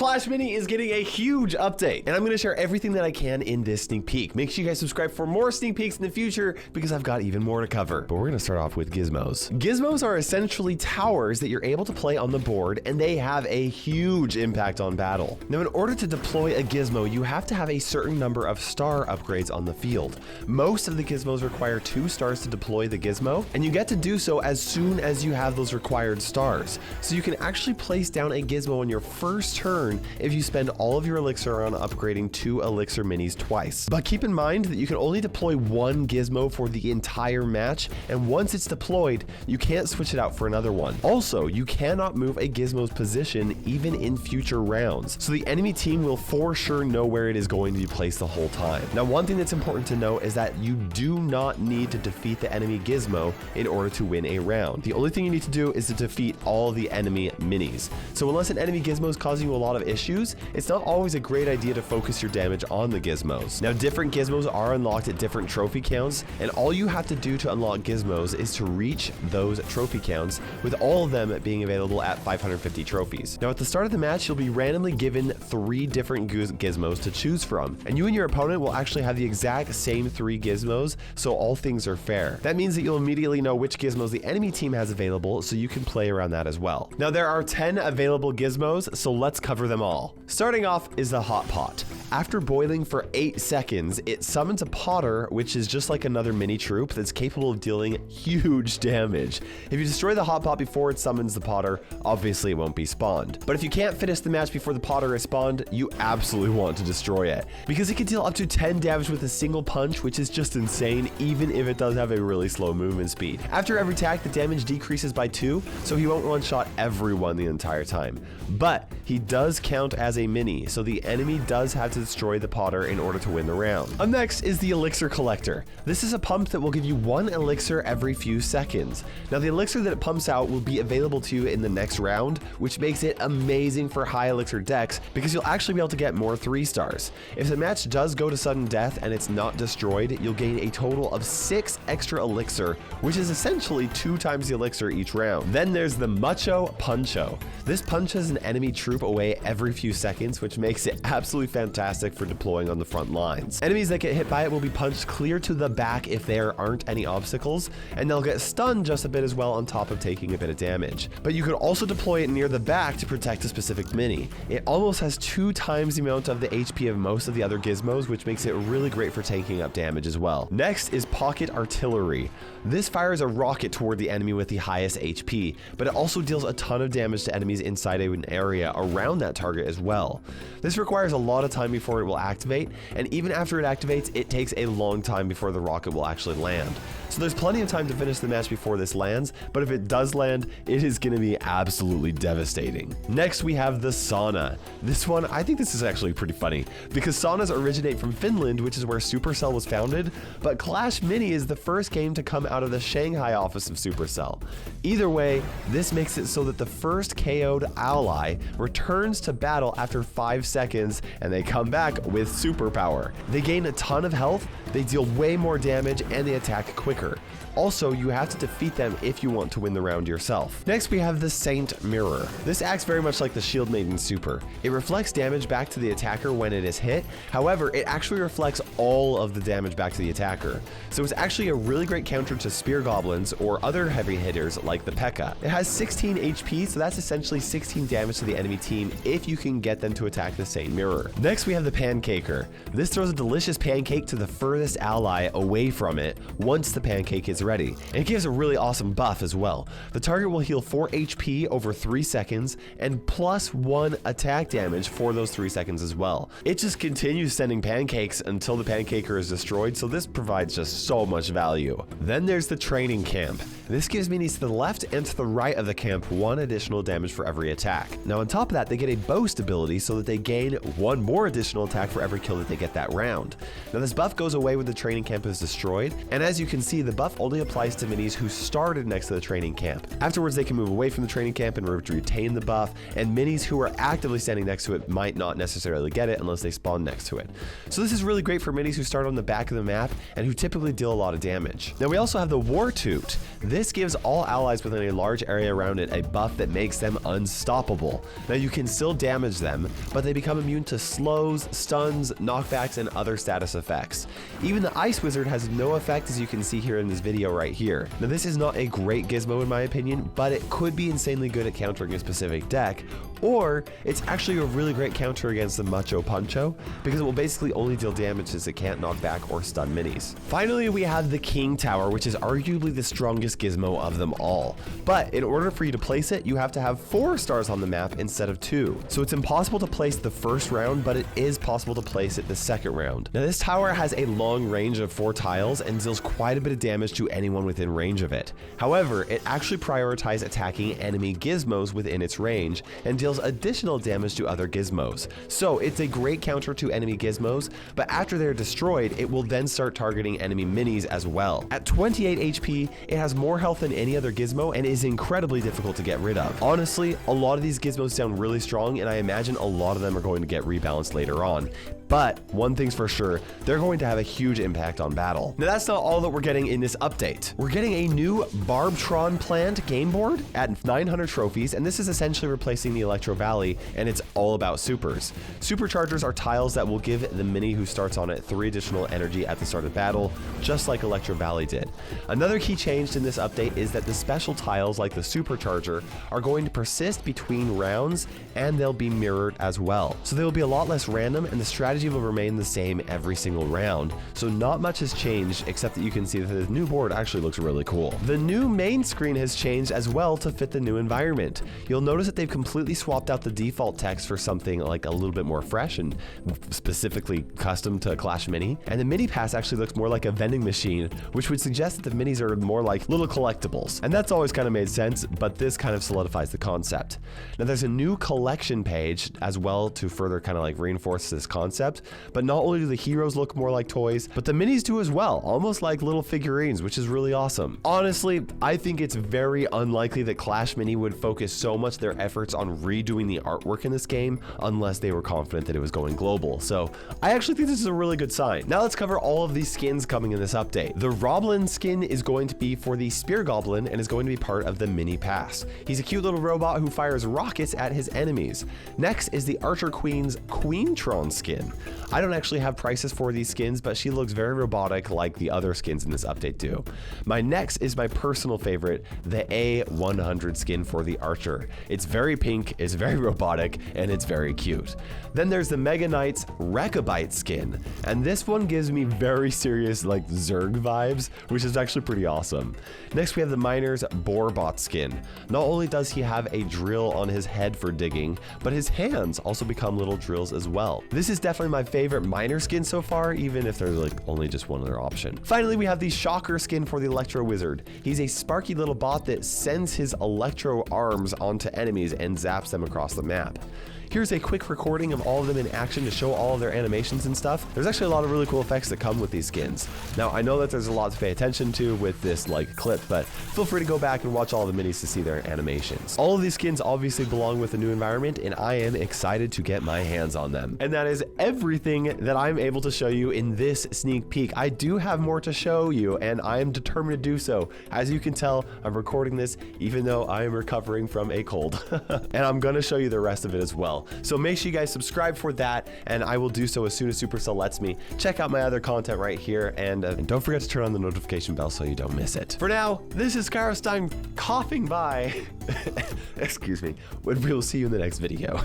Clash Mini is getting a huge update, and I'm going to share everything that I can in this sneak peek. Make sure you guys subscribe for more sneak peeks in the future because I've got even more to cover. But we're going to start off with Gizmos. Gizmos are essentially towers that you're able to play on the board, and they have a huge impact on battle. Now, in order to deploy a Gizmo, you have to have a certain number of star upgrades on the field. Most of the Gizmos require 2 stars to deploy the Gizmo, and you get to do so as soon as you have those required stars. So you can actually place down a Gizmo on your first turn if you spend all of your elixir on upgrading 2 elixir minis twice. But keep in mind that you can only deploy 1 Gizmo for the entire match, and once it's deployed, you can't switch it out for another one. Also, you cannot move a Gizmo's position even in future rounds, so the enemy team will for sure know where it is going to be placed the whole time. Now, one thing that's important to know is that you do not need to defeat the enemy Gizmo in order to win a round. The only thing you need to do is to defeat all the enemy minis. So unless an enemy Gizmo is causing you a lot of issues, it's not always a great idea to focus your damage on the Gizmos. Now, different Gizmos are unlocked at different trophy counts, and all you have to do to unlock Gizmos is to reach those trophy counts, with all of them being available at 550 trophies. Now, at the start of the match, you'll be randomly given 3 different Gizmos to choose from, and you and your opponent will actually have the exact same 3 Gizmos, so all things are fair. That means that you'll immediately know which Gizmos the enemy team has available, so you can play around that as well. Now, there are 10 available Gizmos, so let's cover them all. Starting off is the Hot Pot. After boiling for 8 seconds, it summons a Potter, which is just like another mini troop that's capable of dealing huge damage. If you destroy the Hot Pot before it summons the Potter, obviously it won't be spawned. But if you can't finish the match before the Potter is spawned, you absolutely want to destroy it, because it can deal up to 10 damage with a single punch, which is just insane, even if it does have a really slow movement speed. After every attack, the damage decreases by 2, so he won't one-shot everyone the entire time. But he does count as a mini, so the enemy does have to destroy the Potter in order to win the round. Up next is the Elixir Collector. This is a pump that will give you 1 elixir every few seconds. Now, the elixir that it pumps out will be available to you in the next round, which makes it amazing for high elixir decks because you'll actually be able to get more 3 stars. If the match does go to sudden death and it's not destroyed, you'll gain a total of 6 extra elixir, which is essentially 2 times the elixir each round. Then there's the Mucho Puncho. This punches an enemy troop away every few seconds, which makes it absolutely fantastic for deploying on the front lines. Enemies that get hit by it will be punched clear to the back if there aren't any obstacles, and they'll get stunned just a bit as well on top of taking a bit of damage. But you could also deploy it near the back to protect a specific mini. It almost has 2 times the amount of the HP of most of the other Gizmos, which makes it really great for taking up damage as well. Next is Pocket Artillery. This fires a rocket toward the enemy with the highest HP, but it also deals a ton of damage to enemies inside an area around that target as well. This requires a lot of time before it will activate, and even after it activates, it takes a long time before the rocket will actually land. So there's plenty of time to finish the match before this lands, but if it does land, it is going to be absolutely devastating. Next, we have the Sauna. This one, I think this is actually pretty funny, because saunas originate from Finland, which is where Supercell was founded, but Clash Mini is the first game to come out of the Shanghai office of Supercell. Either way, this makes it so that the first KO'd ally returns to battle after 5 seconds, and they come back with superpower. They gain a ton of health, they deal way more damage, and they attack quicker. Also, you have to defeat them if you want to win the round yourself. Next, we have the Saint Mirror. This acts very much like the Shield Maiden Super. It reflects damage back to the attacker when it is hit. However, it actually reflects all of the damage back to the attacker. So it's actually a really great counter to Spear Goblins or other heavy hitters like the P.E.K.K.A. It has 16 HP, so that's essentially 16 damage to the enemy team if you can get them to attack the Saint Mirror. Next, we have the Pancaker. This throws a delicious pancake to the furthest ally away from it once the pancake is ready, and it gives a really awesome buff as well. The target will heal 4 HP over 3 seconds and plus 1 attack damage for those 3 seconds as well. It just continues sending pancakes until the Pancaker is destroyed, so this provides just so much value. Then there's the Training Camp. This gives minis to the left and to the right of the camp 1 additional damage for every attack. Now on top of that, they get a boast ability so that they gain 1 more additional attack for every kill that they get that round. Now this buff goes away when the training camp is destroyed, and as you can see, the buff only applies to minis who started next to the training camp. Afterwards, they can move away from the training camp and retain the buff, and minis who are actively standing next to it might not necessarily get it unless they spawn next to it. So this is really great for minis who start on the back of the map and who typically deal a lot of damage. Now we also have the War Toot. This This gives all allies within a large area around it a buff that makes them unstoppable. Now you can still damage them, but they become immune to slows, stuns, knockbacks, and other status effects. Even the Ice Wizard has no effect, as you can see here in this video right here. Now this is not a great gizmo in my opinion, but it could be insanely good at countering a specific deck, or it's actually a really great counter against the Macho Puncho, because it will basically only deal damage as it can't knock back or stun minis. Finally, we have the King Tower, which is arguably the strongest gizmo of them all. But in order for you to place it, you have to have 4 stars on the map instead of 2. So it's impossible to place the first round, but it is possible to place it the second round. Now this tower has a long range of 4 tiles and deals quite a bit of damage to anyone within range of it. However, it actually prioritizes attacking enemy gizmos within its range and deals additional damage to other gizmos. So it's a great counter to enemy gizmos, but after they're destroyed, it will then start targeting enemy minis as well. At 28 HP, it has more health than any other gizmo and is incredibly difficult to get rid of. Honestly, a lot of these gizmos sound really strong, and I imagine a lot of them are going to get rebalanced later on. But one thing's for sure, they're going to have a huge impact on battle. Now that's not all that we're getting in this update. We're getting a new Barbtron plant game board at 900 trophies, and this is essentially replacing the Electro Valley, and it's all about supers. Superchargers are tiles that will give the mini who starts on it 3 additional energy at the start of battle, just like Electro Valley did. Another key change in this update is that the special tiles like the Supercharger are going to persist between rounds, and they'll be mirrored as well. So they will be a lot less random, and the strategy will remain the same every single round. So not much has changed, except that you can see that the new board actually looks really cool. The new main screen has changed as well to fit the new environment. You'll notice that they've completely swapped out the default text for something like a little bit more fresh and specifically custom to Clash Mini. And the mini pass actually looks more like a vending machine, which would suggest that the minis are more like little collectibles. And that's always kind of made sense, but this kind of solidifies the concept. Now there's a new collection page as well to further kind of like reinforce this concept. But not only do the heroes look more like toys, but the minis do as well, almost like little figurines, which is really awesome. Honestly, I think it's very unlikely that Clash Mini would focus so much their efforts on redoing the artwork in this game unless they were confident that it was going global. So I actually think this is a really good sign. Now let's cover all of these skins coming in this update. The Roblin skin is going to be for the Spear Goblin and is going to be part of the mini pass. He's a cute little robot who fires rockets at his enemies. Next is the Archer Queen's Queentron skin. I don't actually have prices for these skins, but she looks very robotic like the other skins in this update do. My next is my personal favorite, the A100 skin for the Archer. It's very pink, it's very robotic, and it's very cute. Then there's the Mega Knight's Rechabite skin, and this one gives me very serious like Zerg vibes, which is actually pretty awesome. Next we have the Miner's Borbot skin. Not only does he have a drill on his head for digging, but his hands also become little drills as well. This is definitely my favorite miner skin so far, even if there's like only just one other option. Finally, we have the Shocker skin for the Electro Wizard. He's a sparky little bot that sends his electro arms onto enemies and zaps them across the map. Here's a quick recording of all of them in action to show all of their animations and stuff. There's actually a lot of really cool effects that come with these skins. Now, I know that there's a lot to pay attention to with this like clip, but feel free to go back and watch all the minis to see their animations. All of these skins obviously belong with the new environment, and I am excited to get my hands on them. And that is everything that I'm able to show you in this sneak peek. I do have more to show you, and I am determined to do so. As you can tell, I'm recording this even though I am recovering from a cold. And I'm gonna show you the rest of it as well. So make sure you guys subscribe for that, and I will do so as soon as Supercell lets me. Check out my other content right here, and don't forget to turn on the notification bell so you don't miss it. For now, this is KairosTime coughing by. Excuse me. We will see you in the next video.